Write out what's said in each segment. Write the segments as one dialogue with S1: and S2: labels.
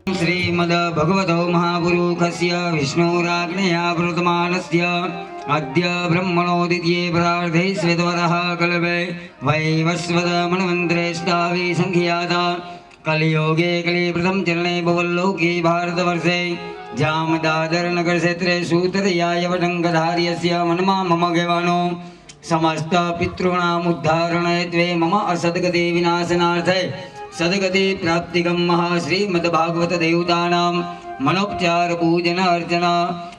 S1: श्रीमद्भगवतो महापुरुषस्य विष्णुराज्ञया प्रवर्तमानस्य अद्य ब्रह्मणोदित्ये परार्धे श्वेतवरः कल्पे वैवस्वत मन्वन्तरेष्टावि संख्याता कलियोगे कलिप्रथम चरणे भवल्लोके भारतवर्षे जामदादर नगर क्षेत्रे सूत्रयाय वटङ्गधार्यस्य मनमा मम गवानो समस्त पितॄणाम् उद्धारणयत्वे मम असद्गति विनाशनार्थे सद्गति प्राप्तिकं श्रीमद्भागवत देवतानां मनोपचार पूजन अर्चना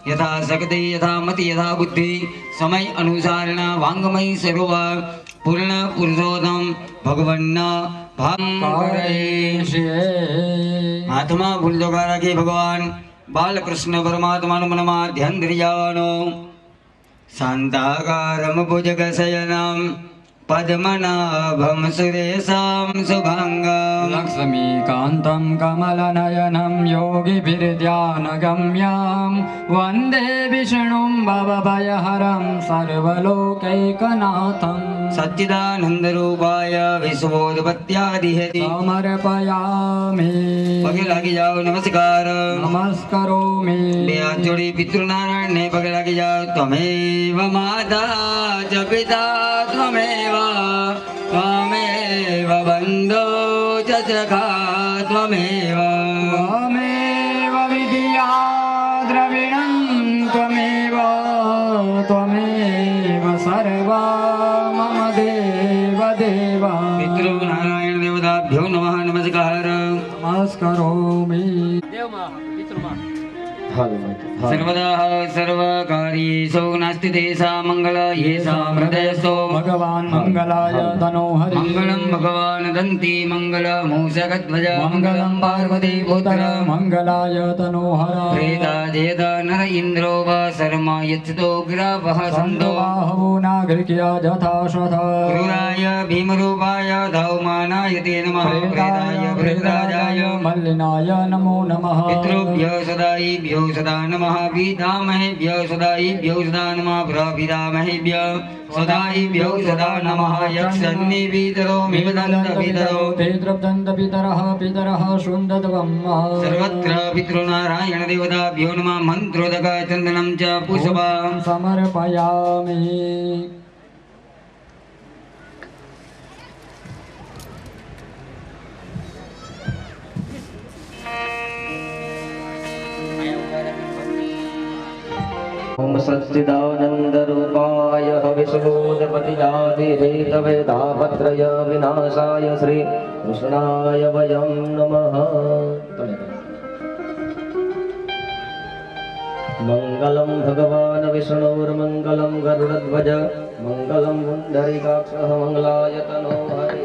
S1: यथा शक्ति यथा मति यथा बुद्धि समय अनुसारण वांगमय स्वरूप पूर्ण पुरुषोत्तम भगवन्ना हाथमा भूल दो राखी भगवान बालकृष्ण परमात्मा मनमा ध्यान धरियानो शांताकारम भुजगशयनम पद्मनाभं सुरेशं शुभांगं
S2: लक्ष्मीकान्तं कमलनयनं योगिभिर्ध्यानगम्यं वन्दे विष्णुं भवभयहरं सर्वलोकैकनाथं
S1: सच्चिदानंदरूपाय विश्वोत्पत्त्यादिहेति
S2: समर्पयामि
S1: पगे लागी जाओ नमस्कार
S2: नमस्करोमि
S1: बे हाथ जोड़ी पितृनारायण ने पगे लागी जाओ त्वमेव माता च पिता त्वमेव त्वमेव बन्धो च सखा त्वमेव
S2: त्वमेव विद्या द्रविणं त्वमेव त्वमेव सर्वा मम देव देव
S1: पितृनारायण देवताभ्यो नमः नमस्कार
S2: नमस्करोमि
S1: सर्वदा सर्वकार्येषु नास्ति तेषां मंगल येषां हृदयस्थो
S2: भगवान् मंगलाय तनोहरि
S1: मंगलं भगवान् दन्ति मंगल मूषकध्वज
S2: मंगलं पार्वती पुत्र मंगलाय तनोहर
S1: प्रेता जयद नर इन्द्रो वा शर्म यच्छतो ग्रावः सन्तो
S2: बाहवो नागरिक्या यथा शत
S1: क्रूराय भीमरूपाय धौमानाय ते नमः प्रेताय प्रेतराजाय
S2: मल्लिनाय नमो नमः
S1: पितृभ्यो सदाईभ्यो सदा नमः पितामहेभ्यो सदाईभ्यो सदा नमः प्रपितामहेभ्यो सदाईभ्यो सदा नमः यक्षन्नि पितरो मिवदन्त पितरो
S2: पितृदन्त पितरः पितरः शुण्डत्वम्
S1: सर्वत्र पितृनारायण देवताभ्यो नमः मन्त्रोदक चन्दनं च पुष्पं
S2: समर्पयामि
S3: ओम सच्चिदानंदरूपाय विष्णुपतिजातिरेतवेदापत्रय विनाशाय श्री कृष्णाय वयं नमः। मंगलं भगवान् विष्णुर्मंगलं गरुडध्वज मंगलं पुण्डरीकाक्षः मंगलाय तनोहरि।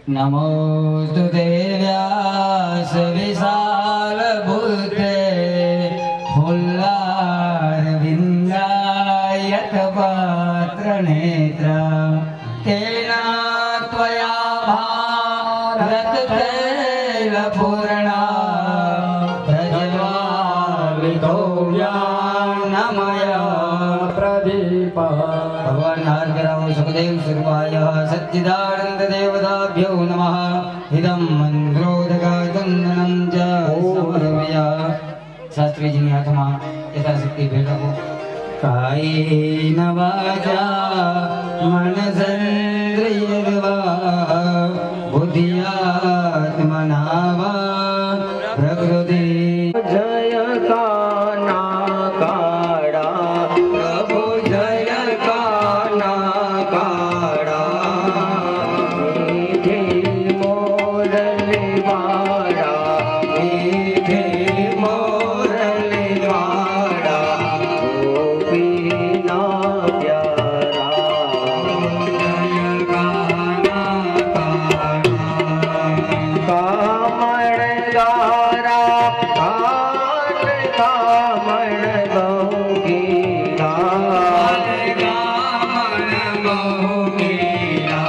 S1: नमोस्तुते व्यास विशाल बुद्धे फुल्लारविन्दायत पात्र नेत्र तेन त्वया भारत तैल पूर्णा प्रज्वालितो ज्ञानमय
S2: प्रदीप
S1: भगवान नारदराव सुखदेव स्वरूपाय सच्चिदानंद देवताभ्यो नमः। इदं मन्त्रोदक चन्दनं च समर्पया शास्त्री जी ने हाथमा यथाशक्ति भेट को कायेन वाचा मनसेन्द्रियर्वा बुद्ध्यात्मना वा प्रकृति
S3: जय काना काड़ा प्रभु जय काना काड़ा मीठे मोरली वाड़ा मीठे मोरली वाड़ा गोपीना प्यारा
S1: जय गाना
S3: कामण गारा कामण गौगीरा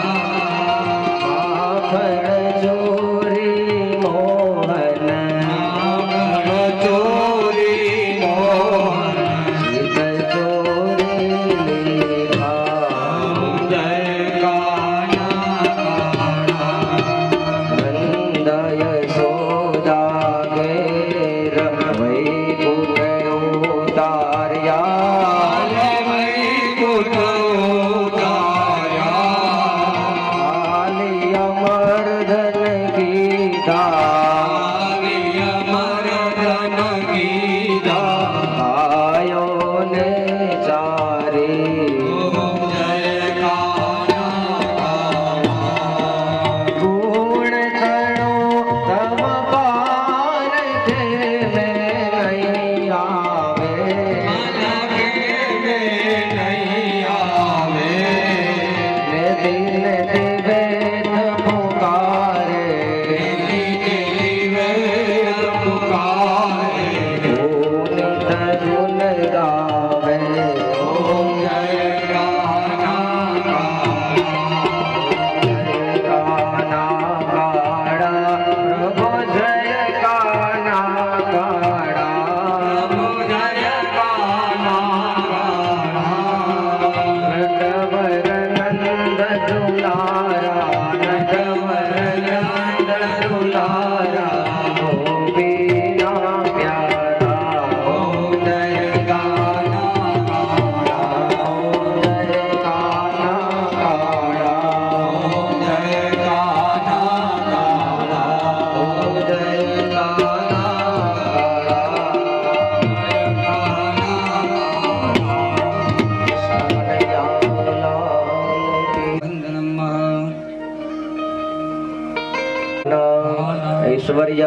S3: ऐश्वर्य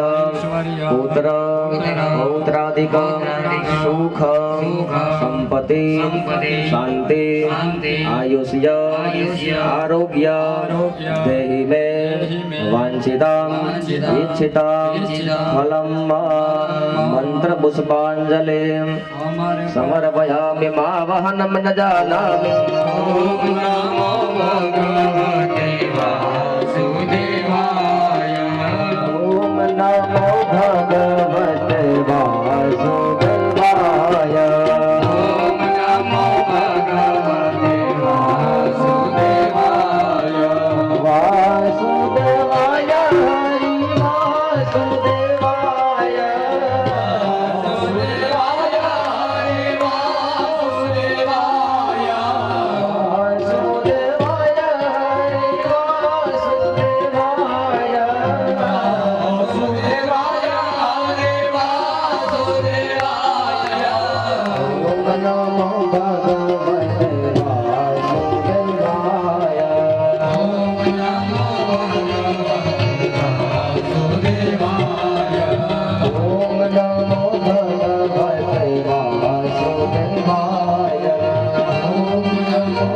S3: पुत्र पौत्रादिक सुख संपत्ति शांति आयुष्य आरोग्य देहि मे वांछितं इच्छितं फलं मंत्र पुष्पांजलिं समर्पयामि मावहनं न जानामि। ओम नमो भगवते वासुदेवाय। ओम नमो भगवते वासुदेवाय। वासुदेवाय हरि वासुदेवाय। वासुदेवाय हरि वासुदेवाय। वासुदेवाय हरि वासुदेवाय। ओम नमो भगवते वासुदेवाय। ओम नमो ओम नमो भगवते वासुदेवाय। ओम नमो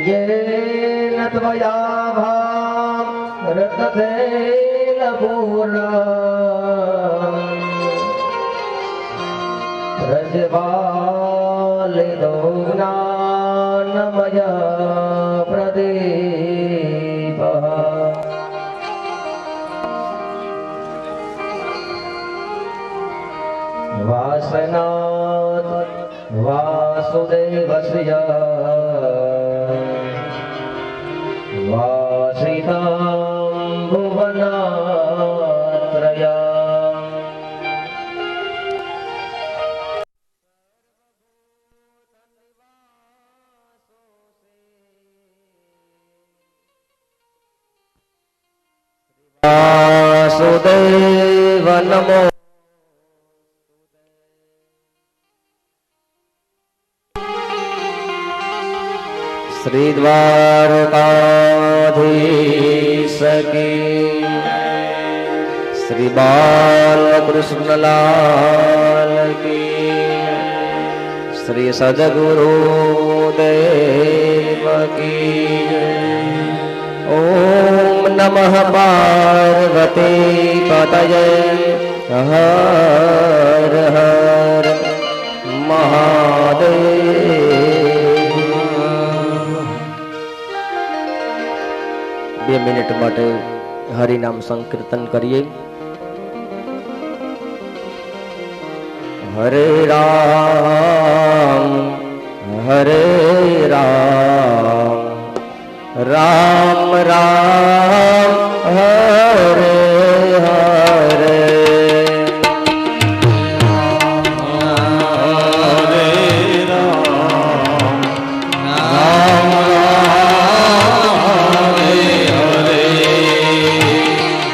S3: येन त्वया भारततेन पूर्णम् प्रज्वालितो ज्ञानमय प्रदीपः। वासनात् वासुदेवस्य वासितां भुवनात्रयम्। वासुदेव नमो। श्री द्वारकाधीश की श्री बालकृष्ण लाल की श्री सद्गुरुदेव की। ओम नमः पार्वती पतये हर हर महादेव। 2 મિનિટ માટે હરિનામ સંકીર્તન કરીએ। હરે રામ રામ રામ હરે હરે।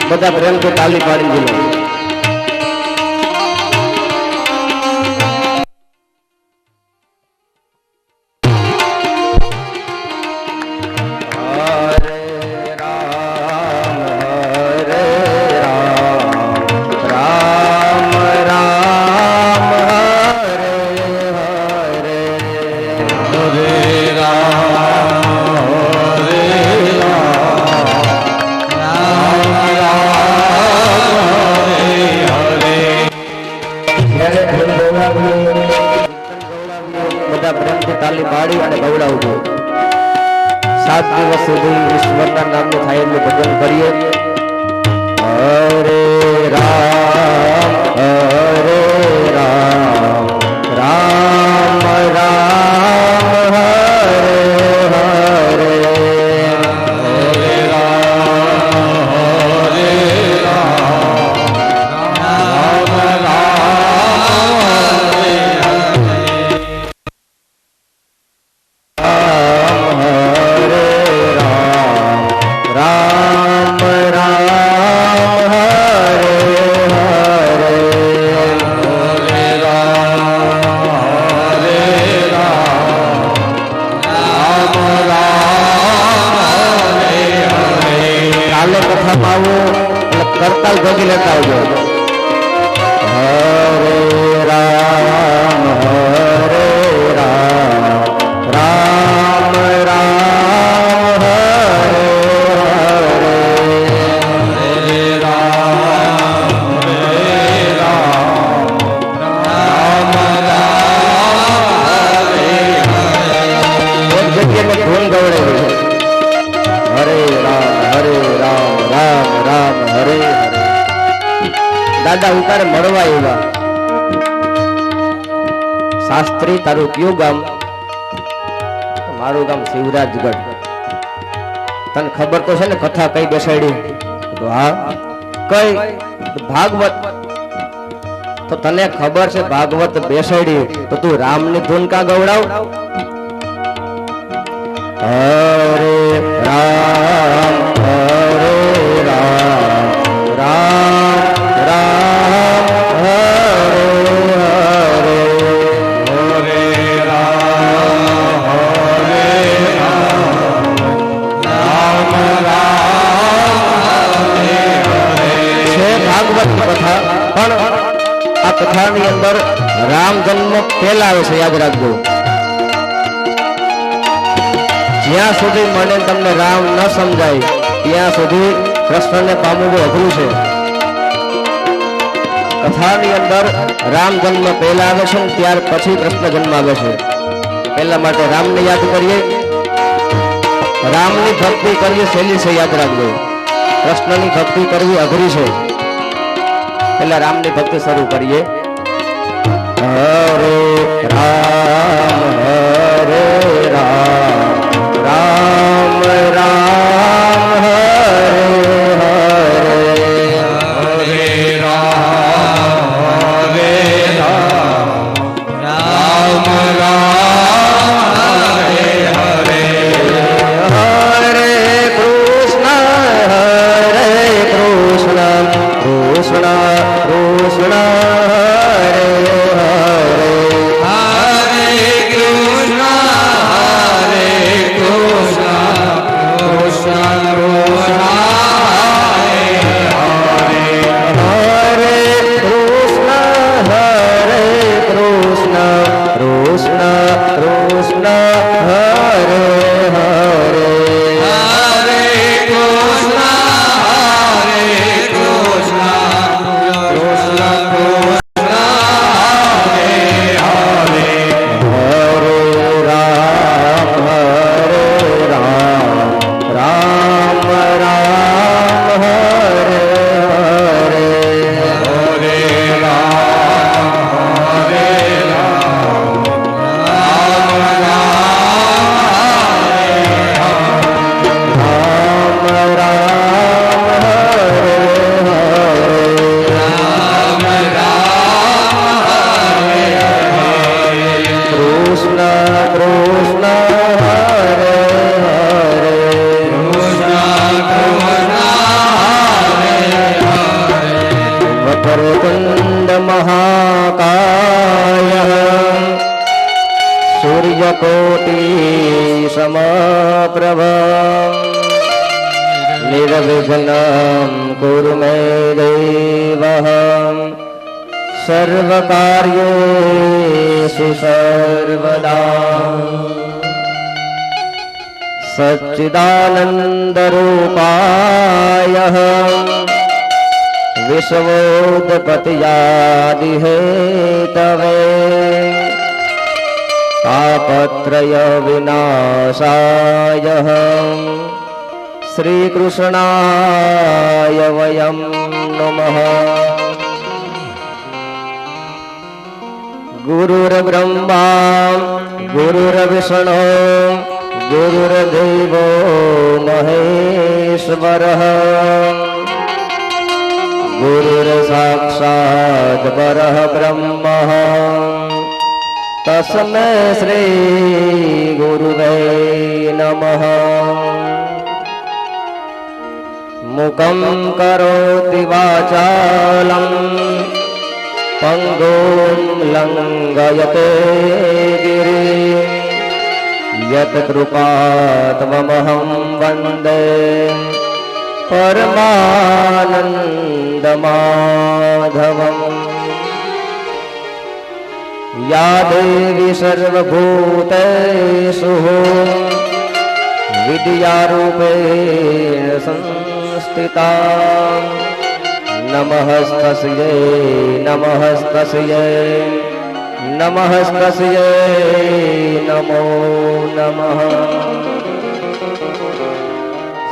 S3: બધા પ્રેમથી તાલી પાડી દીધો। બધા પ્રેમથી તાલી પાડી અને ગવડાવજો। 7 દિવસ સુધી ઈશ્વરના નામનું થાયેલું ભજન કરીએ। હરે રામ રામ રામ હરે હરે। હરે રામ રામ ગામ આવો એટલે કરતાલ ભોગી લેતા આવજો. હરે રામ હરે રામ રામ રામ હરે હરે હરે રામ રામ રામ એક જગ્યાએ ધૂન ગવડાવી છે. હરે રામ રામ રામ હરે હરે. દાદા ઉતારે મળવા એવા. શાસ્ત્રી તારું કયું ગામ? મારું ગામ શિવરાજગઢ. તને ખબર તો છે ને કથા કઈ બેસાડી? તો હા કઈ ભાગવત. તો તને ખબર છે ભાગવત બેસાડી તો તું રામની ધૂન કા ગવડાવ? હરે રામ હરે રામ રામ રામ હરે હરે હરે રામ હરે રામ રામ હરે હરે. છે ભાગવત કથા, પણ આ કથાની અંદર રામ જન્મ પહેલા આવે છે, યાદ રાખજો. જ્યાં સુધી મને તમને રામ ન સમજાય ત્યાં સુધી કૃષ્ણને પામવું બહુ અઘરું છે. કથાની અંદર રામ જન્મ પહેલા આવે છે, ત્યાર પછી કૃષ્ણ જન્મ આવે છે. પહેલા માટે રામને યાદ કરીએ. રામની ભક્તિ કરવી સહેલી છે, યાદ રાખજો. કૃષ્ણની ભક્તિ કરવી અઘરી છે. પહેલા રામની ભક્તિ શરૂ કરીએ. હરે રામ હરે રામ રામ રામ હરે હરે હરે રામ હરે રામ રામ હરે હરે હરે કૃષ્ણ કૃષ્ણ કૃષ્ણ હરે सूर्यकोटि समप्रभ निर्विघ्नं कुरु मे देव सर्वकार्येषु सर्वदा सच्चिदानन्दरूपाय विश्वोत्पत्त्यादिहेतवे तापत्रय विनाशाय श्रीकृष्णाय वयं नमः। गुरुर्ब्रह्मा गुरुर्विष्णु गुरुर्देवो महेश्वरः गुरुर्साक्षात् परः ब्रह्मः तस्मै श्री गुरुवे नमः। मुखं करोति वाचालं पंगुं लंघयते गिरिं यत्कृपातमहं वन्दे परमानंद माधवम् या देवी सर्वभूतेषु विद्यारूपेण संस्थिता नमस्तस्यै नमस्तस्यै नमस्तस्यै नमो नमः।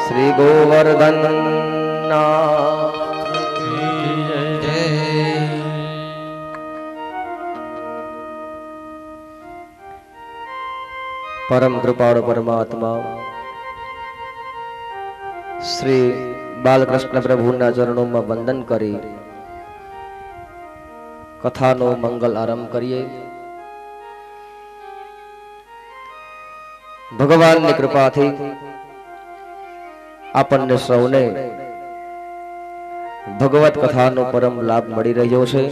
S3: श्री गोवर्धन परम कृपाळु परमात्मा श्री बालकृष्ण प्रभुना चरणों में वंदन करी कथानो मंगल आरंभ करिए। भगवान ની કૃપાથી આપણને સૌને ભગવત કથાનો પરમ લાભ મળી રહ્યો છે।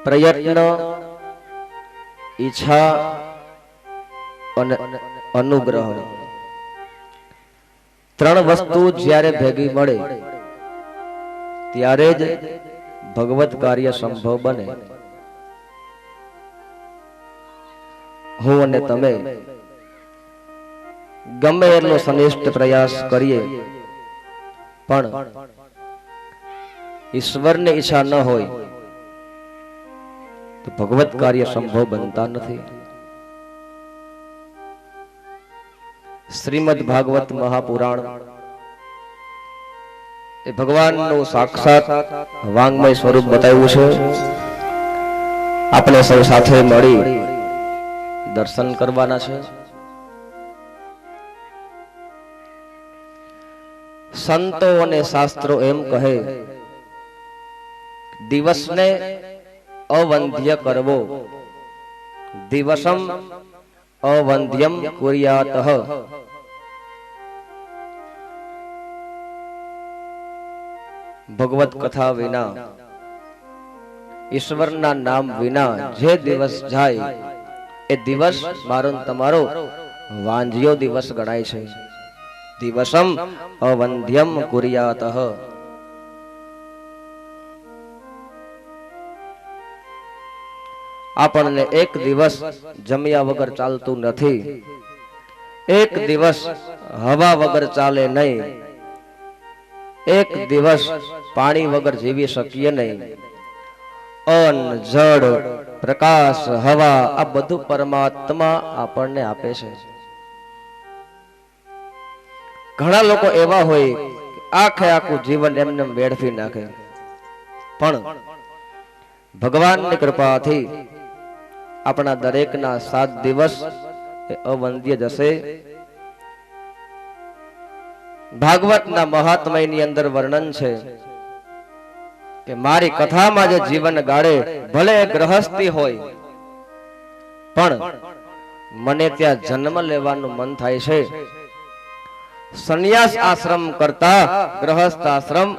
S3: પ્રયત્ન, ઈચ્છા અને અનુગ્રહ ત્રણ વસ્તુ જ્યારે ભેગી મળે ત્યારે જ ભગવત કાર્ય સંભવ બને। હું અને તમે ગમે એટલો સનિષ્ઠ પ્રયાસ કરીએ પણ ઈશ્વરની ઈચ્છા ન હોય તો ભગવત કાર્ય સંભવ બનતા નથી। શ્રીમદ ભાગવત મહાપુરાણ એ ભગવાનનું સાક્ષાત વાંગમય સ્વરૂપ બતાવ્યું છે। આપણે સૌ સાથે મળી દર્શન કરવાના છે। સંતો અને શાસ્ત્રો એમ કહે દિવસને અવંધ્ય કરવો દિવસમ અવંધ્યમ કુર્યાતઃ। ભગવત કથા વિના ઈશ્વરના નામ વિના જે દિવસ જાય એ દિવસ મારો તમારો વાંજ્યો દિવસ ગણાય છે। દિવસમ અવંધ્યમ કુર્યાતઃ। આપણને એક દિવસ જમ્યા વગર ચાલતું નથી, એક દિવસ હવા વગર ચાલે નહીં, એક દિવસ પાણી વગર જીવી શકીએ નહીં। અન્ન, જળ, પ્રકાશ, હવા આ બધું પરમાત્મા આપણને આપે છે। ઘણા લોકો એવા હોય આખે આખું જીવન એમને વેડફી નાખે, પણ ભગવાનની કૃપાથી આપણા દરેકના 7 દિવસ એ અવંદ્ય જશે। ભાગવતના મહાત્મયની અંદર વર્ણન છે કે મારી કથામાં જે જીવન ગાળે ભલે ગ્રહસ્થી હોય પણ મને ત્યાં જન્મ લેવાનું મન થાય છે। સંન્યાસ આશ્રમ કરતા ગ્રહસ્થ આશ્રમ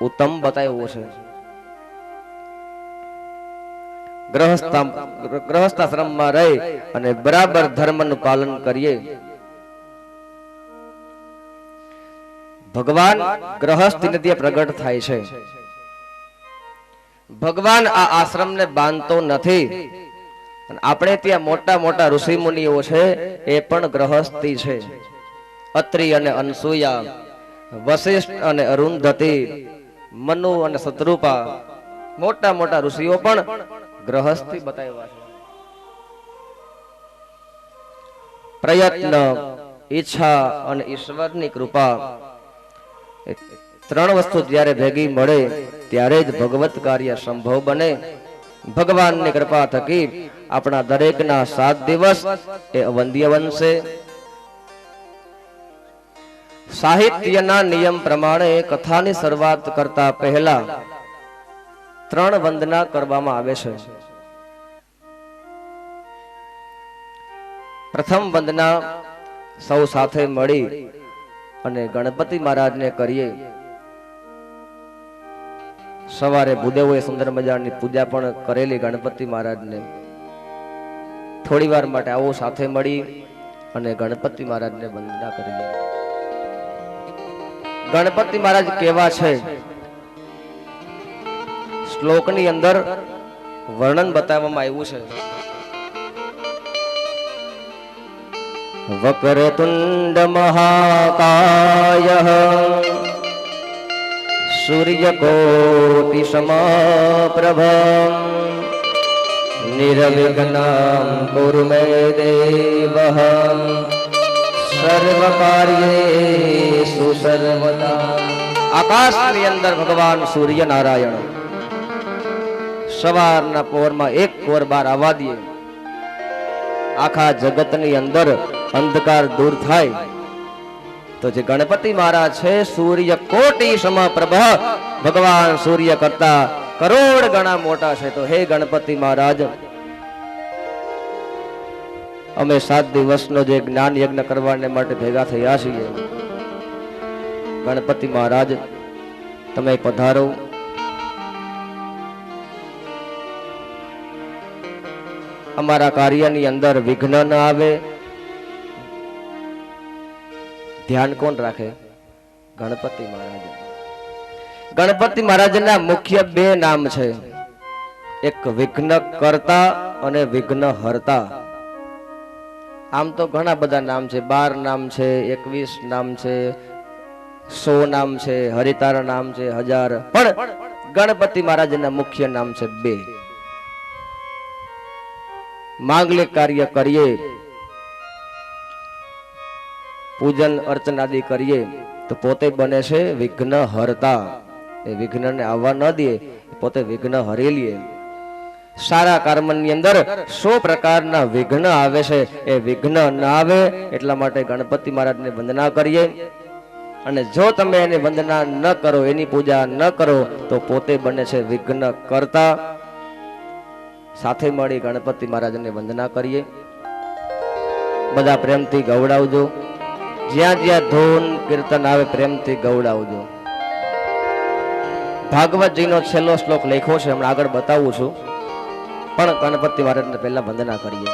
S3: ઉત્તમ બતાવ્યો છે। ગ્રહસ્થ આશ્રમમાં રહી અને બરાબર ધર્મનું પાલન કરીએ। ભગવાન ગ્રહસ્થ નદીએ પ્રગટ થાય છે। ભગવાન આ આશ્રમને બાંધતો નથી। આપણે ત્યાં મોટા મોટા ઋષિ મુનિઓ છે એ પણ ગ્રહસ્થી છે। અત્રિ અને અનસુયા, વશિષ્ઠ અને અરુંધતી, મનુ અને શત્રુપા મોટા મોટા ઋષિઓ પણ ગ્રહસ્થી બતાવ્યા છે। પ્રયત્ન, ઈચ્છા અને ઈશ્વરની કૃપા ત્રણ વસ્તુ જ્યારે ભેગી મળે ત્યારે જ ભગવત કાર્ય સંભવ બને। ભગવાનની કૃપા થકી આપણા દરેકના 7 દિવસ એ અવંદ્ય બનશે। સાહિત્યના નિયમ પ્રમાણે કથાની શરૂઆત કરતા પહેલા 3 વંદના કરવામાં આવે છે। પ્રથમ વંદના સૌ સાથે મળી અને ગણપતિ મહારાજને કરીએ। સવારે ભૂદેવોએ સુંદર મજાની પૂજા પણ કરેલી ગણપતિ મહારાજને। થોડી વાર માટે આવો સાથે મળી અને ગણપતિ મહારાજને વંદના કરીએ. ગણપતિ મહારાજ કેવા છે શ્લોકની અંદર વર્ણન બતાવવામાં આવ્યું છે. વક્રતુંડ મહાકાય સૂર્યકોટિ સમપ્રભ નિર્વિઘ્नं કુરુ મે દેવ સર્વકાર્યેષુ સર્વદા. આકાશની અંદર ભગવાન સૂર્ય નારાયણ સવારના પોરમાં એક કોર બાર આવવા દે, આખા જગતની અંદર અંધકાર દૂર થાય. તો જે ગણપતિ મહારાજ છે સૂર્ય કોટી સમપ્રભ, ભગવાન સૂર્ય કરતા કરોડ ગણા મોટા છે. તો હે ગણપતિ મહારાજ, અમે 7 દિવસનો જે જ્ઞાન યજ્ઞ કરવાને માટે ભેગા થયા છીએ, ગણપતિ મહારાજ તમે પધારો. અમારા કાર્યની અંદર વિઘ્ન ન આવે. ધ્યાન કોણ રાખે? ગણપતિ મહારાજ. ગણપતિ મહારાજના મુખ્ય 2 નામ છે, એક વિઘ્ન કરતા અને વિઘ્ન હરતા. આમ તો ઘણા બધા નામ છે, 12 નામ છે, 21 નામ છે, 100 નામ છે, હરિતારા નામ છે, 1000. પણ ગણપતિ મહારાજના મુખ્ય નામ છે 2. માંગલિક કાર્ય કરીએ, પૂજન અર્ચનાદિ કરીએ તો પોતે બને છે વિઘ્ન હરતા. એ વિઘ્નને આવવા ન દે, પોતે વિઘ્ન હરી લે. સારા કર્મની અંદર 100 પ્રકારના વિઘ્ન આવે છે, એ વિઘ્ન ન આવે એટલા માટે ગણપતિ મહારાજને વંદના કરીએ. અને જો તમે એની વંદના ન કરો, એની પૂજા ન કરો તો પોતે બને છે વિઘ્ન કરતા. સાથે મળી ગણપતિ મહારાજને વંદના કરીએ. બધા પ્રેમથી ગૌડાવજો. જ્યાં જ્યાં ધૂન કીર્તન આવે પ્રેમથી ગૌડાવજો. ભાગવતજીનો છેલ્લો શ્લોક લખ્યો છે, હમણાં આગળ બતાવું છું, પણ ગણપતિ મહારાજને પહેલા વંદના કરીએ.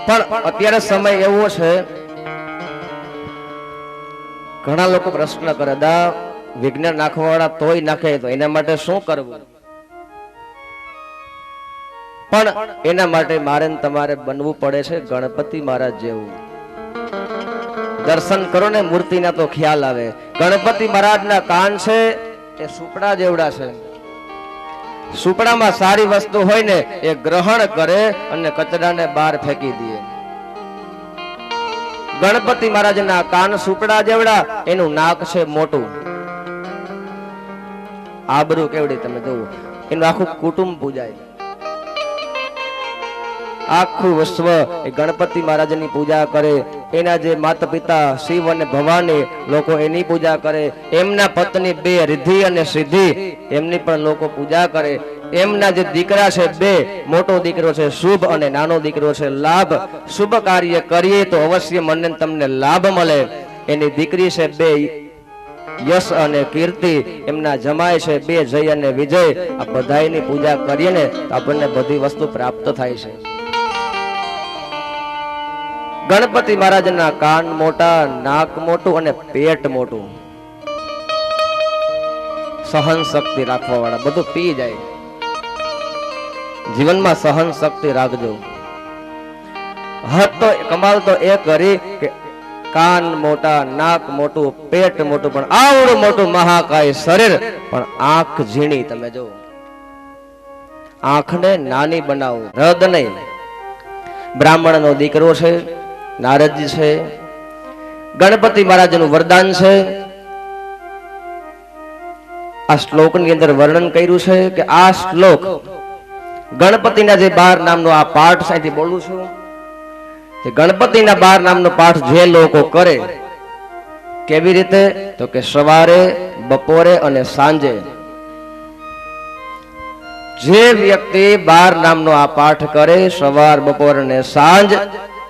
S3: પણ અત્યારે સમય એવો છે, ઘણા લોકો પ્રશ્ન કરે, દા વિઘ્ન નાખવાવાળા તોય નાખે, તો એના માટે શું કરવું? પણ એના માટે મારે તમારે બનવું પડે છે ગણપતિ મહારાજ જેવું. દર્શન કરો ને મૂર્તિના તો ખ્યાલ આવે. ગણપતિ મહારાજના કાન છે એ સુપડા જેવડા છે. સુપડામાં સારી વસ્તુ હોય ને એ ગ્રહણ કરે અને કચરાને બહાર ફેંકી દે. ગણપતિ મહારાજના કાન સુપડા જેવડા, એનું નાક છે મોટું. આબરૂ કેવડી તમે જોવો, એનું આખું કુટુંબ પૂજાય. આખું વિશ્વ એ ગણપતિ મહારાજની પૂજા કરે. એના જે માતા પિતા શિવ અને ભવાની લોકો એની પૂજા કરે. એમના પત્ની 2 રિદ્ધિ અને સિદ્ધિ, એમની પણ લોકો પૂજા કરે. એમના જે દીકરા છે 2, મોટો દીકરો છે શુભ અને નાનો દીકરો છે લાભ. શુભ કાર્ય કરીએ તો અવશ્ય મને તમને લાભ મળે. એની દીકરી છે 2 યશ અને કીર્તિ, એમના જમાય છે 2 જય અને વિજય. આ બધાની પૂજા કરીએ ને તો આપણને બધી વસ્તુ પ્રાપ્ત થાય છે. ગણપતિ મહારાજના કાન મોટા, નાક મોટું અને પેટ મોટું. સહન શક્તિ રાખવા વાળા, બધું પી જાય. જીવનમાં સહન શક્તિ રાખજો. હદ તો કમાલ તો એ કરી કે કાન મોટા, નાક મોટું, પેટ મોટું, પણ આવડું મોટું મહાકાય શરીર, પણ આંખ ઝીણી. તમે જો આંખને નાની બનાવો, રદ નહીં. બ્રાહ્મણનો દીકરો છે, નારદજી છે. ગણપતિ મહારાજનું વરદાન છે. આ શ્લોકની અંદર વર્ણન કર્યું છે કે આ શ્લોક ગણપતિના જે 12 નામનો આ પાઠ અહીંથી બોલું છું, કે ગણપતિના 12 નામનો પાઠ જે લોકો કરે, કેવી રીતે? તો કે સવારે, બપોરે અને સાંજે. જે વ્યક્તિ 12 નામનો આ પાઠ કરે સવાર, બપોર અને સાંજ,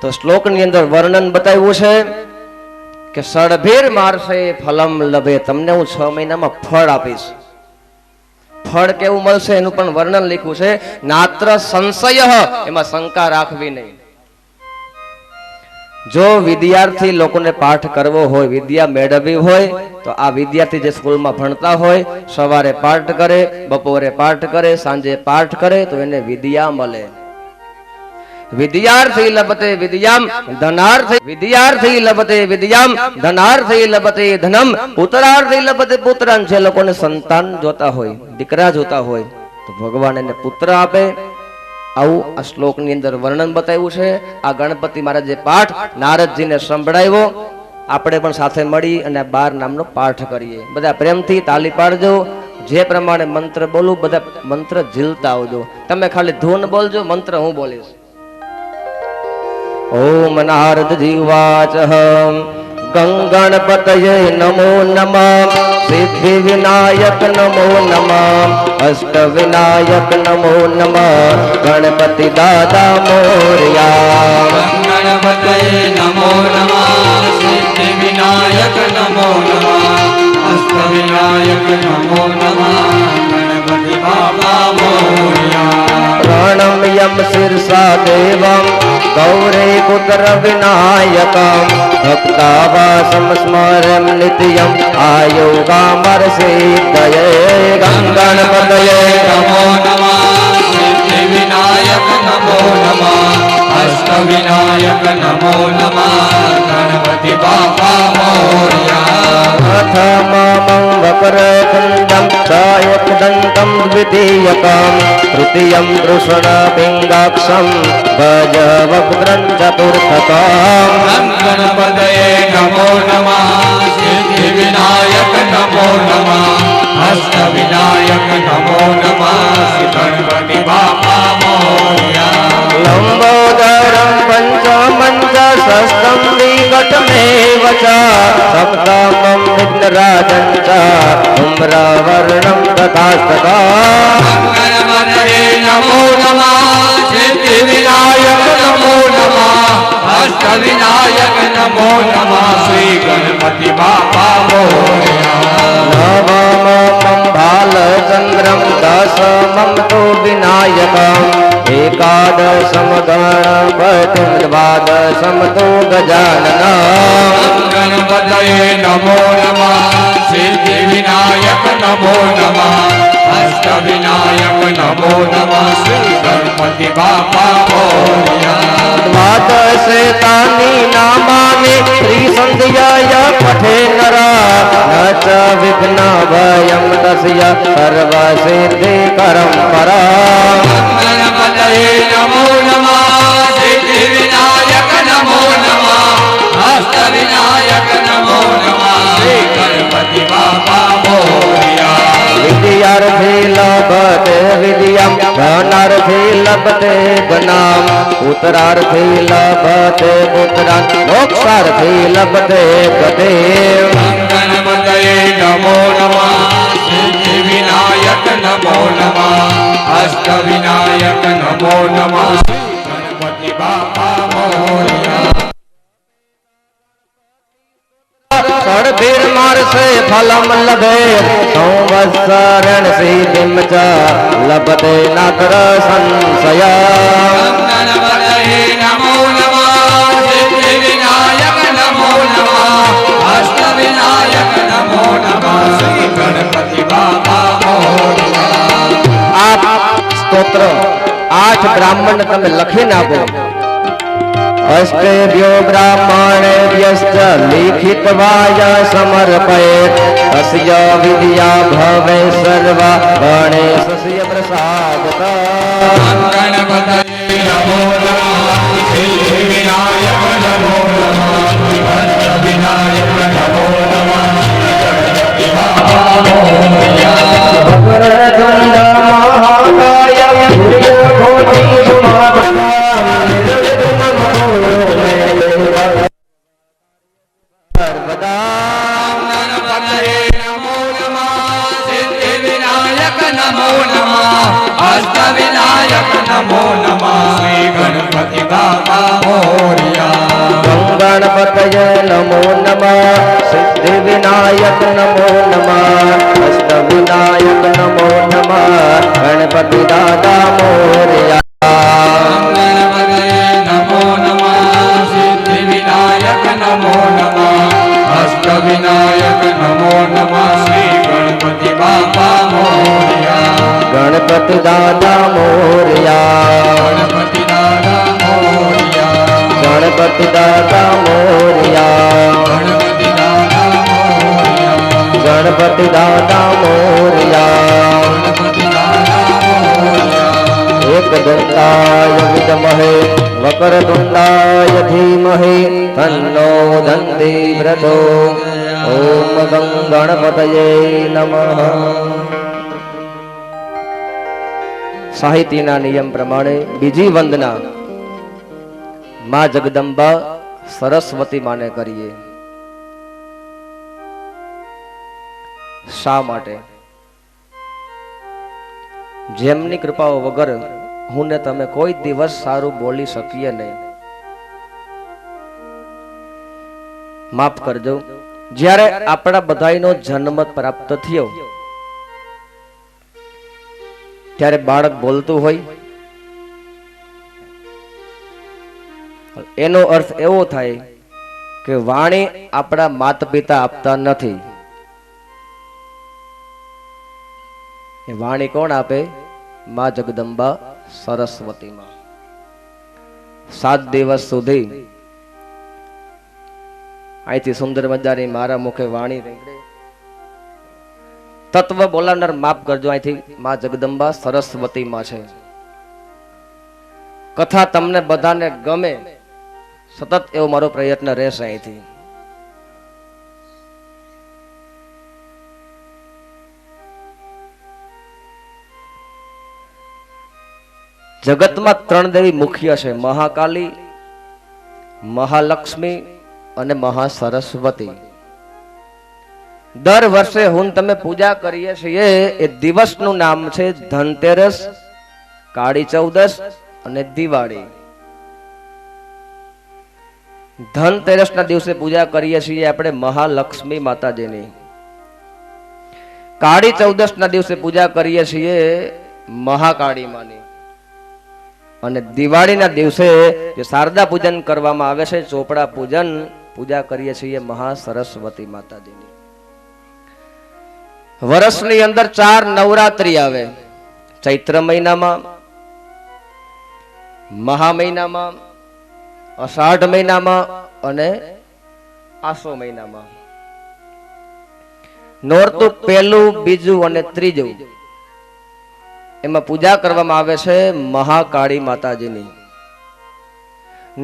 S3: તો શ્લોકની અંદર વર્ણન બતાવ્યું છે કે સડભેર મારશે ફલમ લભે. તમને હું 6 મહિનામાં ફળ આપીશ. ફળ કેવું મળશે એનું પણ વર્ણન લખ્યું છે. નાત્ર સંશય, એમાં શંકા રાખવી નહીં. જો વિદ્યાર્થી લોકોને પાઠ કરવો હોય, વિદ્યા મેળવવી હોય, તો આ વિદ્યાર્થી જે સ્કૂલમાં ભણતા હોય, સવારે પાઠ કરે, બપોરે પાઠ કરે, સાંજે પાઠ કરે, તો એને વિદ્યા મળે. વિદ્યાર્થી લભતે વિદ્યામ ધનાર્થી, વિદ્યાર્થી લભતે વિદ્યામ ધનાર્થી લભતે ધનમ, પુત્રાર્થી લભતે પુત્રમ. જે લોકોને સંતાન જોતા હોય, દીકરા જોતા હોય, તો ભગવાન એને પુત્ર આપે. આવું આ શ્લોકની અંદર વર્ણન બતાવ્યું છે. આ ગણપતિ મહારાજે પાઠ નારદજીને સંભળાવ્યો. આપણે પણ સાથે મળી અને 12 નામનો પાઠ કરીએ. બધા પ્રેમથી તાલી પાડજો. જે પ્રમાણે મંત્ર બોલું, બધા મંત્ર ઝીલતા આવજો. તમે ખાલી ધૂન બોલજો, મંત્ર હું બોલીશ. ઓમ નારદ જીવાચ ગંગણપતયે નમો નમઃ, સિદ્ધિ વિનાયક નમો નમઃ, અષ્ટ વિનાયક નમો નમઃ, ગણપતિ દાદા મોરયા.
S1: ગણપતયે નમો નમઃ, સિદ્ધિ વિનાયક નમો નમઃ, અષ્ટ વિનાયક નમો નમઃ, ગણપતિ બાબા મોરયા.
S3: પ્રણમ્યમ શિરસા દેવમ ગૌરે પુત્ર વિનાયકમ, ભક્તાવાસમ સ્મરમ નિત્યમ આયુગામર સિદ્ધયે. ગંગણપતયે
S1: નમો નમઃ, સિદ્ધિ વિનાયક નમો નમઃ, અષ્ટ વિનાયક નમો નમઃ, ગણપતિ બાબા મોરયા.
S3: પ્રથમમં વક્રતુંડમ સાયકદંતમ દ્વિતીયકમ, તૃતીયમ કૃષ્ણપિંગાક્ષમ ભજ વક્રં ચતુર્થકમ.
S1: ગણપતયે નમો નમઃ, સિદ્ધિ વિનાયક નમો નમઃ, અષ્ટ વિનાયક નમો નમઃ, ગણપતિ બાબા મોરયા.
S3: લંબોદરમ પંચમંચ શસ્ત્રમ વિકટમેવ ચ, સપ્તમમ વિઘ્નરાજં ચ ધૂમ્રવર્ણમ તથાસ્તકમ.
S1: ગણપતયે નમો નમઃ, સિદ્ધિ વિનાયક નમો નમઃ, અષ્ટ વિનાયક નમો નમઃ, શ્રી ગણપતિ બાબા મોરયા.
S3: નવમમ ભાલચંદ્રમ દશમમ તો વિનાયકમ, એકાદશમ ગણપતિમ દ્વાદશમ તો ગજાનનમ.
S1: ગણપતયે નમો નમઃ, સિદ્ધિ વિનાયક નમો નમઃ, અષ્ટ વિનાયક નમો નમઃ, શ્રી ગણપતિ બાબા મોરયા.
S3: દ્વાદશે તાની નામાની ત્રિસંધ્યાય પઠે નરા, ન ચ વિઘ્ન ભયમ તસ્ય સર્વ સિદ્ધિ કરમ પરા.
S1: ગણપતયે નમો નમઃ, સિદ્ધિ વિનાયક નમો નમઃ, અષ્ટ વિનાયક નમો નમઃ, શ્રી ગણપતિ બાબા મોરયા.
S3: વિદ્યાર્થી લભતે વિદ્યમ, ધનાર્થી લભતે ધનામ, પુત્રાર્થી લભતે પુત્રાન, મોક્ષાર્થી લભતે ગતિમ.
S1: ગણપતયે નમો નમઃ, સિદ્ધિ વિનાયક નમો નમઃ, અષ્ટ વિનાયક નમો નમઃ, ગણપતિ બાબા મોરયા.
S3: સડભીર મારસે ફલમ લભે, સંવત્સરણ સિદ્ધિમ ચ લભતે નાત્ર સંશયા.
S1: ગણપતયે નમો નમઃ, સિદ્ધિ વિનાયક નમો નમઃ, અષ્ટ વિનાયક નમો નમઃ, શ્રી ગણપતિ બાબા મોરયા.
S3: આ સ્તોત્ર 8 બ્રાહ્મણ તમે લખીને આપો. અષ્ટેભ્યો બ્રાહ્મણેભ્યશ્ચ લિખિતવાય સમર્પયેત, તસ્ય વિદ્યા ભવે સર્વા ગણેશસ્ય પ્રસાદતઃ.
S1: ગણપતયે નમો નમઃ, સિદ્ધિ વિનાયક નમો નમઃ, અષ્ટ વિનાયક નમો નમઃ, ગણપતિ બાબા મોરયા.
S3: વક્રતુંડ મહાકાય સૂર્યકોટિ સમપ્રભ,
S1: ગણપતયે નમો નમઃ, સિદ્ધિ વિનાયક નમો નમઃ, અષ્ટ વિનાયક નમો નમઃ, શ્રી ગણપતિ બાબા મોરયા.
S3: ગણપતિ ગણપતયે નમો નમઃ સિદ્ધિ વિનાયક નમો નમઃ અષ્ટ વિનાયક નમો નમઃ ગણપતિ દાદા મોરયા
S1: નમો નમઃ સિદ્ધિ વિનાયક નમો નમઃ અષ્ટ વિનાયક નમો નમઃ શ્રી ગણપતિ બાપા મોરયા
S3: ગણપતિ દાદા મોરયા
S1: ગણપતિ દાદા મોરયા
S3: ગણપતિ દાદા મોરયા
S1: ગણપતિ દાદા મોરયા
S3: ગણપતિ દાદા મોરયા
S1: ગણપતિ દાદા મોરયા
S3: एकदन्ताय विद्महे वक्रतुण्डाय धीमहि तन्नो दन्ति प्रचो ॐ गं गणपतये नमः। સાહિત્યના નિયમ પ્રમાણે બીજી વંદના માં જગદંબા સરસ્વતી માને કરીએ. શા માટે? જેમની કૃપાઓ વગર હું ને તમે કોઈ દિવસ સારું બોલી શકીએ નહીં. માફ કરજો, જ્યારે આપણા બધાનો જન્મ પ્રાપ્ત થયો ત્યારે બાળક બોલતું હોય, એનો અર્થ એવો થાય કે વાણી આપણા માતા પિતા આપતા નથી. એ વાણી કોણ આપે? માં જગદંબા સરસ્વતી માં. 7 દિવસ સુધી અહીંથી સુંદર મજાની મારા મુખે વાણી નીકળે. તત્વ બોલાવનાર માફ કરજો, અહીંથી માં જગદંબા સરસ્વતી માં છે. કથા તમને બધાને ગમે, સતત એવો મારો પ્રયત્ન રહેશે. અહીંથી જગતમાં 3 દેવી મુખ્ય છે: મહાકાલી, મહાલક્ષ્મી અને મહાસરસ્વતી. દર વર્ષે હું તમે પૂજા કરીએ છીએ એ દિવસનું નામ છે ધનતેરસ, કાળી ચૌદસ અને દિવાળી. ધનતેરસના દિવસે પૂજા કરીએ છીએ આપણે મહાલક્ષ્મી માતાજીની. કાળી ચૌદસના દિવસે પૂજા કરીએ છીએ મહાકાળી માની. અને દિવાળીના દિવસે જે શારદા પૂજન કરવામાં આવે છે, ચોપડા પૂજન, પૂજા કરીએ છીએ મહાસરસ્વતી માતાજીની. વર્ષની અંદર 4 નવરાત્રી આવે: ચૈત્ર મહિનામાં, મહા મહિનામાં, અષાઢ મહિનામાં અને આસો મહિનામાં. નોરતું પહેલું, બીજું અને ત્રીજું એમાં પૂજા કરવામાં આવે છે મહાકાળી માતાજીની.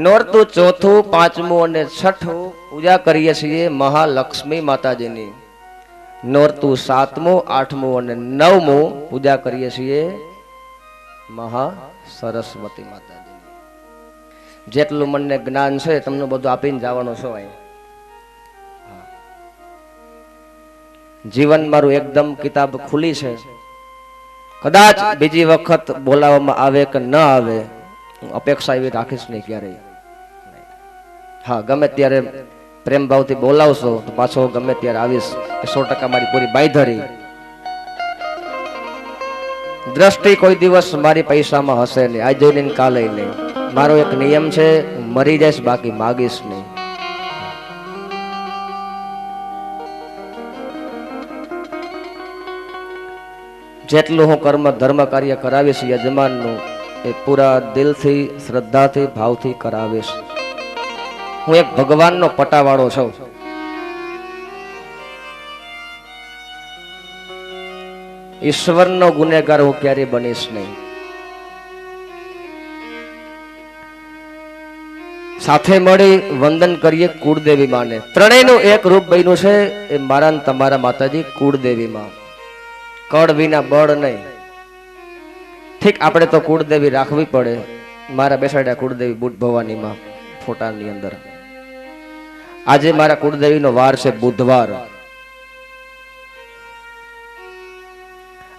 S3: નોરતું ચોથું, પાંચમું અને છઠ્ઠું પૂજા કરીએ છીએ મહાલક્ષ્મી માતાજીની. નોરતું 7મું, 8મું અને 9મું પૂજા કરીએ છીએ મહા સરસ્વતી માતાજીની. જેટલું મને જ્ઞાન છે તમને બધું આપીને જવાનો છો. જીવન મારું એકદમ કિતાબ ખુલી છે. કદાચ બીજી વખત બોલાવવામાં આવે કે ન આવે, હું અપેક્ષા એવી રાખીશ નહીં ક્યારેય. હા, ગમે ત્યારે પ્રેમ ભાવથી બોલાવશો તો પાછો ગમે ત્યારે આવીશ. 100% મારી પૂરી બાંયધરી. દ્રષ્ટિ કોઈ દિવસ મારી પૈસામાં હશે નહીં, આજે નહીં કાલે નહીં. મારો એક નિયમ છે, મરી જઈશ બાકી માગીશ નહીં. જેટલું હું કર્મ ધર્મ કાર્ય કરાવીશ યજમાનનું, એ પૂરા દિલથી, શ્રદ્ધાથી, ભાવથી કરાવીશ. હું એક ભગવાનનો પટાવાળો છું. ઈશ્વરનો ગુનેગાર હું ક્યારેય બનીશ નહીં. સાથે મળી વંદન કરીએ કુળદેવી માને. ત્રણેયનું એક રૂપ બન્યું છે એ મારા ને તમારા માતાજી કુળદેવી માં. કળ વિના બળ નહીં. ઠીક, આપણે તો કુળદેવી રાખવી પડે. મારા બેસાડ્યા કુળદેવી બુટ ભવાની માં ફોટાની અંદર. આજે મારા કુળદેવીનો વાર છે બુધવાર.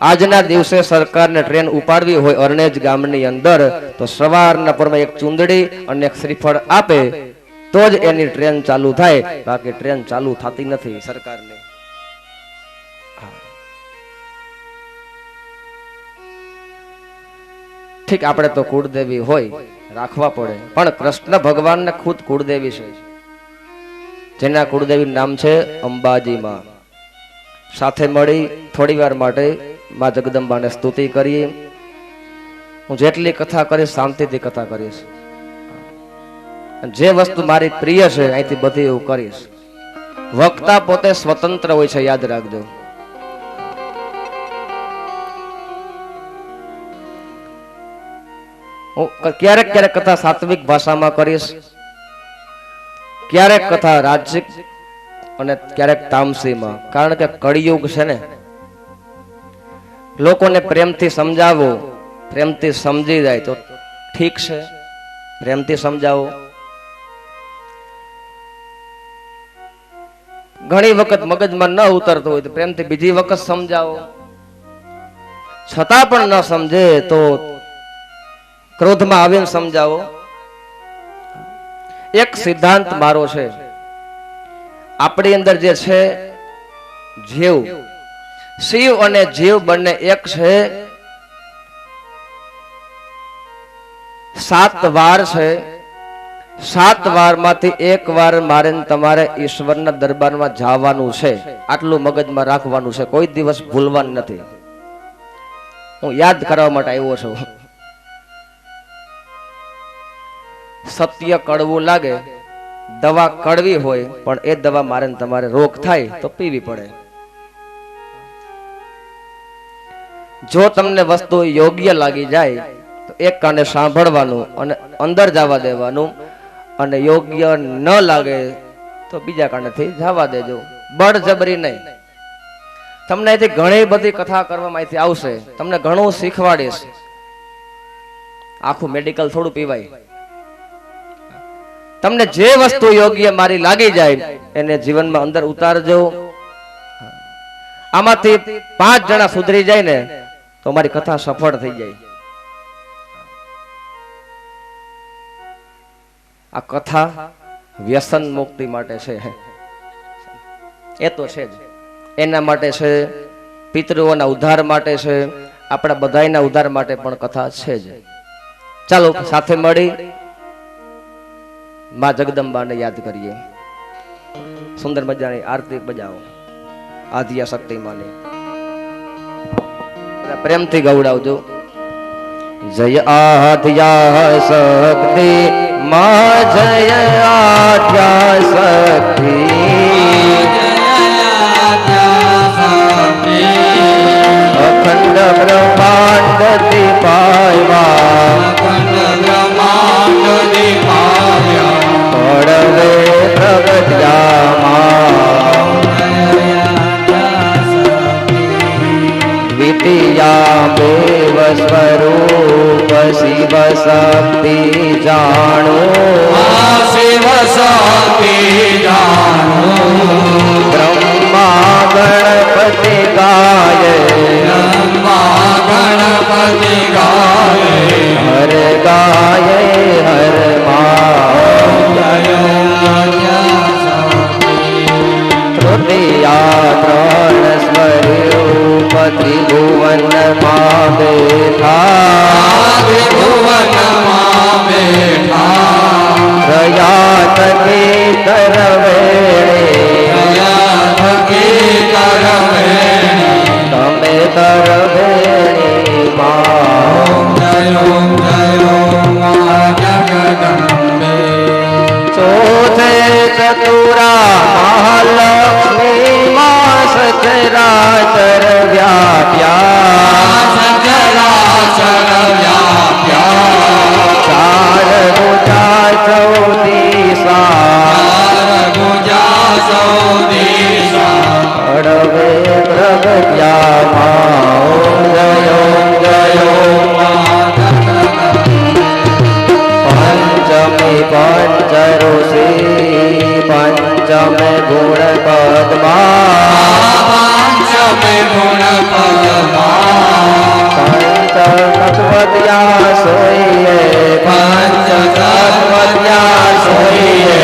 S3: આજના દિવસે સરકારને ટ્રેન ઉપાડવી હોય અરણેજ ગામની અંદર, તો સવારના પરમાં એક ચુંદડી અને એક શ્રીફળ આપે તો જ એની ટ્રેન ચાલુ થાય, બાકી ટ્રેન ચાલુ થતી નથી સરકારની. ઠીક, આપણે તો કુળદેવી હોય રાખવા પડે, પણ કૃષ્ણ ભગવાનને ખુદ કુળદેવી છે, જેના કુળદેવી નામ છે અંબાજીમાં. સાથે મળી થોડી વાર માટે માં જગદંબાને સ્તુતિ કરીએ. હું જેટલી કથા કરીશ શાંતિથી કથા કરીશ. જે વસ્તુ મારી પ્રિય છે અહીંથી બધી એવું કરીશ. વક્તા પોતે સ્વતંત્ર હોય છે, યાદ રાખજો. હું ક્યારેક ક્યારેક કથા સાત્વિક ભાષામાં કરીશ, ક્યારેક કથા રાજસિક અને ક્યારેક તામસીમાં. કારણ કે કળિયુગ છે ને, લોકોને પ્રેમથી સમજાવો, પ્રેમથી સમજી જાય તો ઠીક છે, પ્રેમથી સમજાવો. ઘણી વખત મગજમાં ન ઉતરતું હોય તો પ્રેમથી બીજી વખત સમજાવો. છતાં પણ ન સમજે તો ક્રોધમાં આવીને સમજાવો. એક સિદ્ધાંત મારો છે, આપણી અંદર જે છે જીવ, શિવ અને જીવ બંને એક છે. 7 વાર છે, 7 વારમાંથી એક વાર મારે તમારે ઈશ્વરના દરબારમાં જવાનું છે. આટલું મગજમાં રાખવાનું છે, કોઈ દિવસ ભૂલવાનું નથી. હું યાદ કરવા માટે આવ્યો છું. સત્ય કડવું લાગે, દવા કડવી હોય, પણ એ દવા મારે તમારે રોગ થાય તો પીવી પડે. જો તમને વસ્તુ યોગ્ય લાગી જાય તો એક કાને સાંભળવાનું અને અંદર જવા દેવાનું, અને યોગ્ય ન લાગે તો બીજા કાનેથી જવા દેજો. બળજબરી નહીં. તમને અહીંથી ઘણી બધી કથા કરવામાં અહીંથી આવશે, તમને ઘણું શીખવાડીશ. આખું મેડિકલ થોડું પીવાય. તમને જે વસ્તુ યોગ્ય મારી લાગી જાય એને જીવનમાં અંદર ઉતારજો. આમાંથી 5 જણા સુધરી જાય ને તો મારી કથા સફળ થઈ જાય. આ કથા વ્યસન મુક્તિ માટે છે, એ તો છે જ. એના માટે છે, પિતૃઓના ઉદ્ધાર માટે છે, આપણા બધાના ઉદ્ધાર માટે પણ કથા છે જ. ચાલો સાથે મળી માં જગદંબાને યાદ કરીએ. સુંદર મજાની આરતી બજાવો આદ્યા શક્તિ માની. પ્રેમથી ગવડાવજો. જય આદ્યા શક્તિ માં, જય આદ્યા શક્તિ, અખંડ બ્રહ્માંડ દીપાયવા, પડવે પ્રગટ્યામાં, દ્વિતીયા દેવ સ્વરૂપ શિવ શક્તિ જાણો, શિવ શક્તિ જાણો. બ્રહ્મા ગણપતિ ગાય, બ્રહ્મા ગણપતિ ગાય, હર ગાય હર મા. તૃતીયા 3 સ્વરૂપ ત્રિભુવન માં બેઠા, ત્રિભુવન માં બેઠા. રયા થકી કરવેણી, રયા થકી કરવેણી, તમે કરવેણી માં. ચોથે ચતુરા મહાલક્ષ્મી માં સચરાચર વ્યાપ્યા, સચરાચર વ્યાપ્યા. 4 ભુજા 14 દિશા, 4 ભુજા 14 દિશા. પડવે પ્રગટ્યામાં, જયો જયો. પંચમી પંચઋષિ, પંચમે ગુણ પદ્મા, પંચમે ગુણ પદ્મા. પંચ તત્વત્યા સોઈએ, પંચ તત્વત્યા સોઈએ.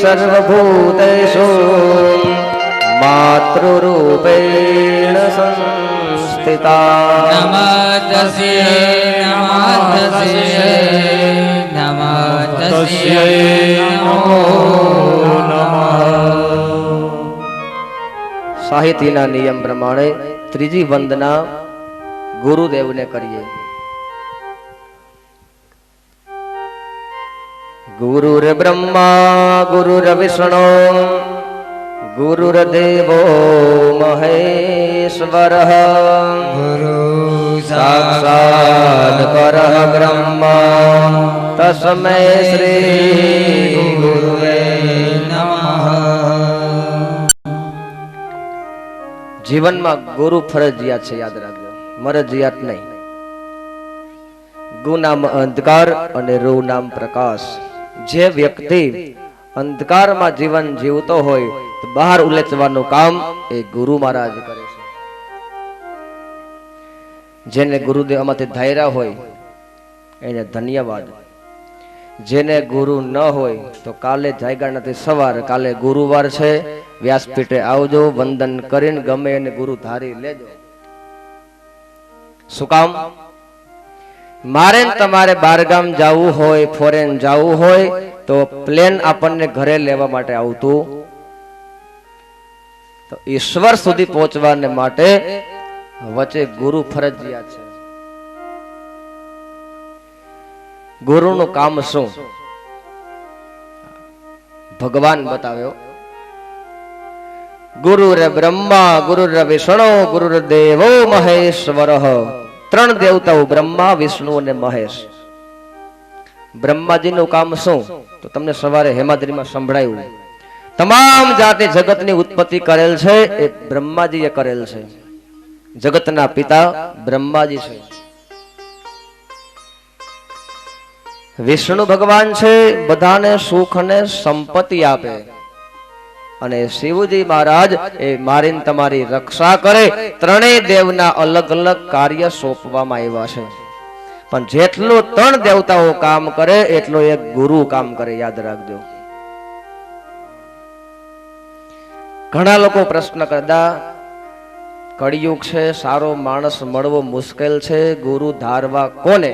S3: સર્વભૂતેષુ માતૃરૂપેણ સંસ્થિતા
S1: નમઃ તસ્યૈ નમો
S3: સાહિત્યના નિયમ પ્રમાણે ત્રીજી વંદના ગુરુદેવને કરીએ. ગુરુર બ્રહ્મા ગુરુર વિષ્ણુ ગુરુર્દેવો મહેશ્વરઃ
S1: ગુરુ
S3: સાક્ષાત પરબ્રહ્મ તસ્મૈ શ્રી ગુરુવે
S1: નમઃ.
S3: જીવનમાં ગુરુ ફરજિયાત છે, યાદ રાખજો, મરજિયાત નહીં. ગુ નામ અંધકાર અને રૂ નામ પ્રકાશ. જે વ્યક્તિ અંધકારમાં જીવન જીવતો હોય તો બહાર ઉલેચવાનું કામ એ ગુરુ મહારાજ કરે છે. જેને ગુરુદેવ આમાંથી ધાર્યા હોય એને ધન્યવાદ. જેને ગુરુ ન હોય તો કાલે જાગ્યા નથી, સવાર કાલે ગુરુવાર છે, વ્યાસપીઠે આવજો, વંદન કરીને ગમે એને ગુરુ ધારી લેજો. શું કામ? મારે તમારે બારગામ જવું હોય, ફોરેન જવું હોય તો પ્લેન આપણને ઘરે લેવા માટે આવતું, તો ઈશ્વર સુધી પહોંચવાને માટે વચ્ચે ગુરુ ફરજિયાત છે. ગુરુનું કામ શું? ભગવાન બતાવ્યો. ગુરુર બ્રહ્મા ગુરુર વિષ્ણુ ગુરુર્દેવો મહેશ્વરઃ. ત્રણ દેવતાઓ બ્રહ્મા, વિષ્ણુ અને મહેશ. બ્રહ્માજીનું કામ શું? તો તમને સવારે હેમાદ્રીમાં સંભળાયું. તમામ જાતિ જગતની ઉત્પત્તિ કરેલ છે એ બ્રહ્માજીએ કરેલ છે. જગતના પિતા બ્રહ્માજી છે. વિષ્ણુ ભગવાન છે, બધાને સુખ અને સંપત્તિ આપે. અને શિવજી મહારાજ એ મારીને તમારી રક્ષા કરે. ત્રણેય દેવના અલગ અલગ કાર્ય સોંપવામાં આવ્યા છે, પણ જેટલું ત્રણ દેવતાઓ કામ કરે એટલો એક ગુરુ કામ કરે. યાદ રાખજો. ઘણા લોકો પ્રશ્ન કરતા, કળિયુગ છે, સારો માણસ મળવો મુશ્કેલ છે, ગુરુ ધારવા કોને?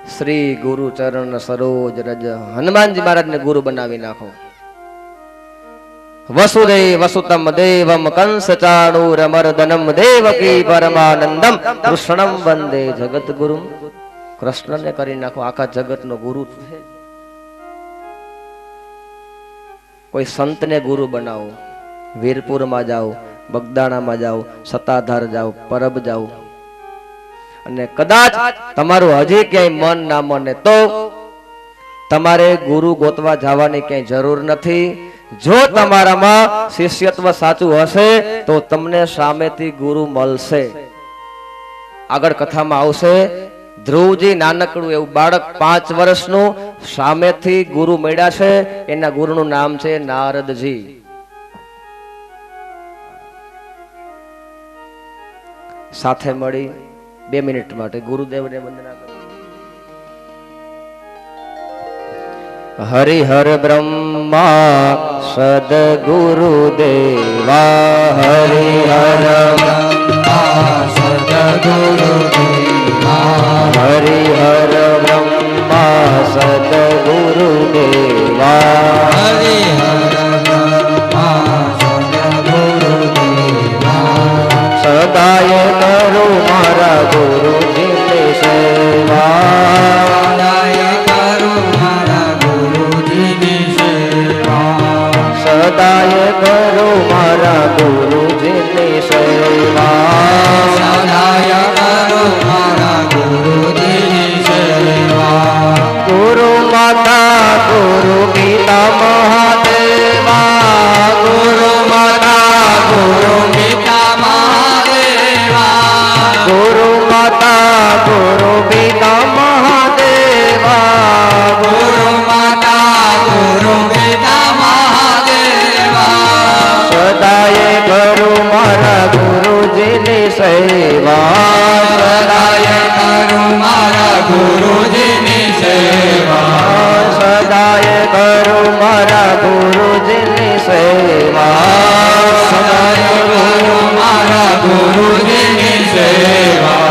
S3: શ્રી ગુરુ ચરણ સરોજ રજ હનુમાનજી મહારાજને ગુરુ બનાવી નાખો. વસુદેવ વસુતમ દેવમ કંસ ચાણૂર મર્દનમ દેવકી પરમાનંદમ કૃષ્ણમ વંદે જગત ગુરુ. કૃષ્ણને કરી નાખો આખા જગતનો ગુરુ છે. કોઈ સંતને ગુરુ બનાવો. વીરપુરમાં જાઓ, બગદાણામાં જાઓ, સત્તાધાર જાઓ, પરબ જાઓ, અને કદાચ તમારું હજી ક્યાંય મન ના મને તો તમારે ગુરુ ગોતવા જવાની ક્યાંય જરૂર નથી. જો તમારામાં શિષ્યત્વ સાચું હશે તો તમને સામેથી ગુરુ મળશે. આગળ કથામાં આવશે ધ્રુવજી નાનકડું એવું બાળક 5 વર્ષનું સામેથી ગુરુ મળ્યા છે. એના ગુરુનું નામ છે નારદજી. સાથે મળી 2 મિનિટ માટે ગુરુદેવને વંદના કરો. હરિહર બ્રહ્મા સદગુરુ દેવા. હરિહર બ્રહ્મા સદગુરુ દેવા. હરિહર બ્રહ્મા સદગુરુ દેવા. હરિહર બ્રહ્મા સદગુરુ દેવા. સદાય કરું મારા ગુરુજીની સેવા. સદાય કરો મારા ગુરુજીની સેવા. સદાય કરો મારા ગુરુજીની સેવા. ગુરુ માતા ગુરુ પિતા મહાદેવા. ગુરુ માતા ગુરુ પિતા મહાદેવા. ગુરુ માતા ગુરુ પિતા મહાદેવા. ગુરુ માતા ગુરુ પિતા સદાય કરું મારા ગુરુજીની સેવા. સદાય કરું મારા ગુરુજીની સેવા. સદાય કરું મારા ગુરુજીની સેવા. સદાય કરું મારા ગુરુજીની સેવા.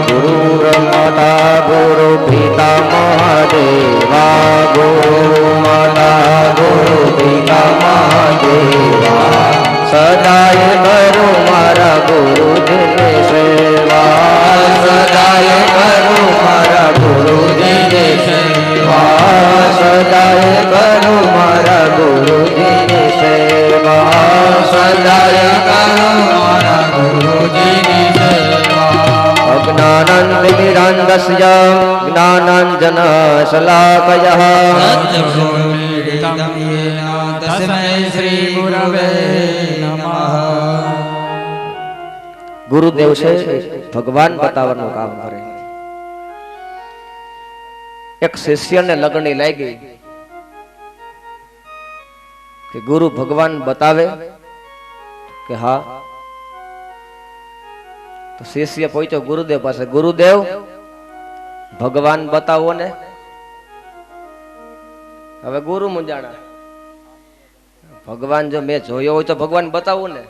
S3: ગુરુ માતા ગુરુ પિતા મહાદેવા. ગુરુ માતા ગુરુ પિતા મહાદેવા. સદાય કરું મારા ગુરુજીની સેવા. સદાય કરું મારા ગુરુજીની સેવા. સદાય કરું મારા ગુરુજીની સેવા. સદાય કરું મારા ગુરુજીની સેવા. અજ્ઞાનંદમિરાંધસ્ય જ્ઞાનાંજન શલાકયઃ તસ્મૈ શ્રી ગુરવે નમઃ. ગુરુદેવ છે ભગવાન બતાવવાનું કામ કરે. એક શિષ્યને લગણી લાગી કે ગુરુ ભગવાન બતાવે કે હા. તો શિષ્ય પહોંચ્યો ગુરુદેવ પાસે. ગુરુદેવ ભગવાન બતાવો ને. હવે ગુરુ મુંજાણા. ભગવાન જો મેં જોયો હોય તો ભગવાન બતાવું ને.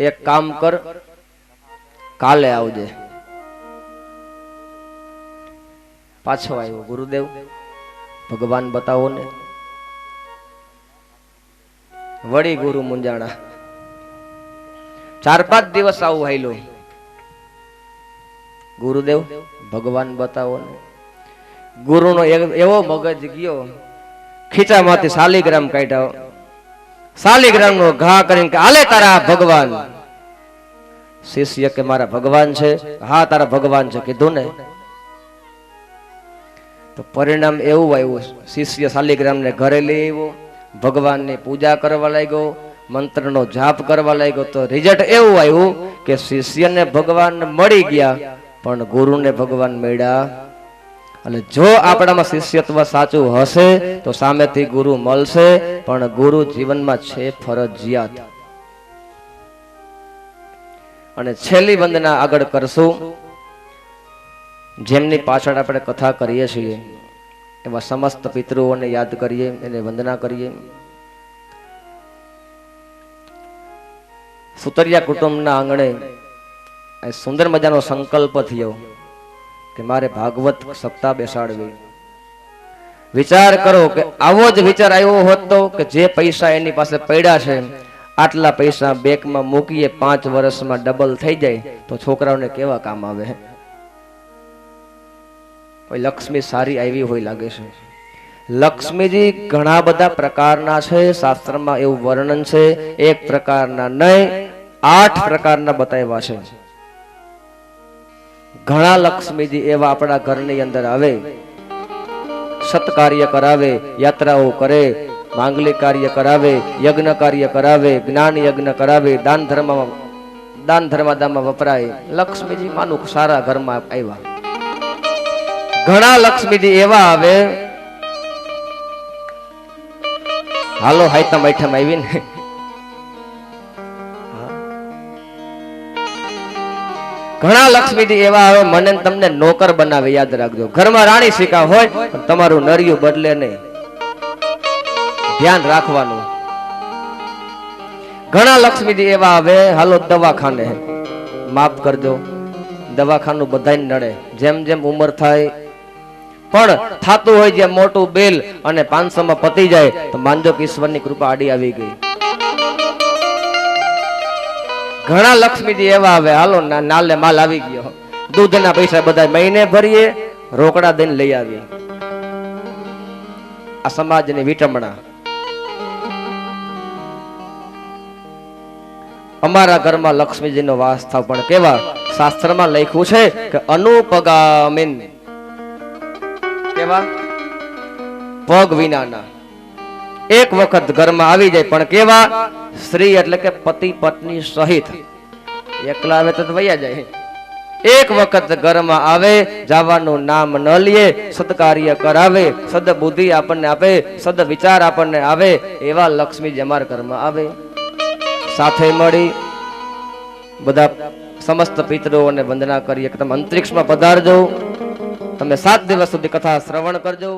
S3: એક કામ કર, કાલે આવજે. પાછો આવ્યો ગુરુદેવ ભગવાન બતાવો ને. વળી ગુરુ મુંજાણા. 4-5 દિવસ આવું હાલ્યું. ગુરુદેવ ભગવાન બતાવો ને. ગુરુનો એવો મગજ ગયો, ખીચામાંથી શાલિગ્રામ કાઢ્યો. શાલિગ્રામ નો ઘા કરીને આલે તારા ભગવાન. શિષ્ય કે મારા ભગવાન છે. હા તારા ભગવાન છે કીધું ને. તો પરિણામ એવું આવ્યું. શિષ્ય શાલિગ્રામ ને ઘરે લઈ આવ્યો. ભગવાનની પૂજા કરવા લાગ્યો. મંત્રનો જાપ કરવા લાગ્યો. તો રિઝલ્ટ એવું આવ્યું કે શિષ્યને ભગવાન મળી ગયા પણ ગુરુને ભગવાન મળ્યા. અને જો આપણામાં શિષ્યત્વ સાચું હશે તો સામેથી ગુરુ મળશે. પણ ગુરુ જીવનમાં છે ફરજિયાત. અને છેલ્લી વંદના આગળ કરશું. જેમની પાછળ આપણે કથા કરીએ છીએ એવા સમસ્ત પિતૃઓને યાદ કરીએ, એને વંદના કરીએ. સુતરિયા કુટુંબના આંગણે સુંદર મજાનો સંકલ્પ થયો કે મારે ભાગવત સપ્તાહ બેસાડવી. વિચાર કરો કે આવો જ વિચાર આવ્યો હોત તો કે જે પૈસા એની પાસે પડ્યા છે આટલા પૈસા બેંકમાં મૂકીએ 5 વર્ષમાં ડબલ થઈ જાય તો છોકરાઓને કેવા કામ આવે. કોઈ લક્ષ્મી સારી આવી હોય લાગે છે. લક્ષ્મીજી ઘણા બધા પ્રકારના છે, શાસ્ત્રમાં એવું વર્ણન છે, એક પ્રકારના નહીં 8 પ્રકારના બતાવ્યા છે. ઘણા લક્ષ્મીજી એવા આપણા ઘરની અંદર આવે, સત્કાર્ય કરાવે, યાત્રાઓ કરે, માંગલિક કાર્ય કરાવે, યજ્ઞ કાર્ય કરાવે, જ્ઞાન યજ્ઞ કરાવે, દાન ધર્માદામાં વપરાય. લક્ષ્મીજી માનું સારા ઘરમાં આવ્યા. ઘણા લક્ષ્મીજી એવા આવે, હાલો હાઈતમ આઈટમ આવી ને, ઘણા લક્ષ્મીજી એવા આવે મને તમને નોકર બનાવે. યાદ રાખજો, ઘરમાં રાણી શિકા હોય પણ તમારું નરિયું બદલે નહીં, ધ્યાન રાખવાનું. ઘણા લક્ષ્મીજી એવા આવે હાલો દવાખાને, માફ કરજો દવાખાનું બધાને નડે, જેમ જેમ ઉંમર થાય પણ થાતું હોય જે મોટું બિલ અને 500 માં પતી જાય તો માનજો કે ઈશ્વરની કૃપા આડી આવી ગઈ. ઘણા લક્ષ્મીજી એવા આવે હાલો નાલે માલ આવી ગયો, દૂધના પૈસા બધા મહિને ભરીએ, રોકડા દઈને લઈ આવીએ. આ સમાજની વિટમણા. અમારા ઘરમાં લક્ષ્મીજીનો વાસ થાવ પણ કેવા શાસ્ત્રમાં લખ્યું છે કે અનુપગામિન, કેવા પગ વિનાના. એક વખત ઘરમાં આવી જાય પણ કેવા સ્ત્રી એટલે કે પતિ પત્ની સહિત, એકલા આવે તો વયા જાય. એક વખત ઘરમાં આવે, જવાનું નામ ન લે, સદકાર્ય કરાવે, સદબુદ્ધિ આપણને આપે, સદ વિચાર આપણને આવે, એવા લક્ષ્મી અમારા ઘરમાં આવે. સાથે મળી બધા સમસ્ત પિતરોને વંદના કરીએ કે તમે અંતરિક્ષમાં પધારજો, તમે 7 દિવસ સુધી કથા શ્રવણ કરજો.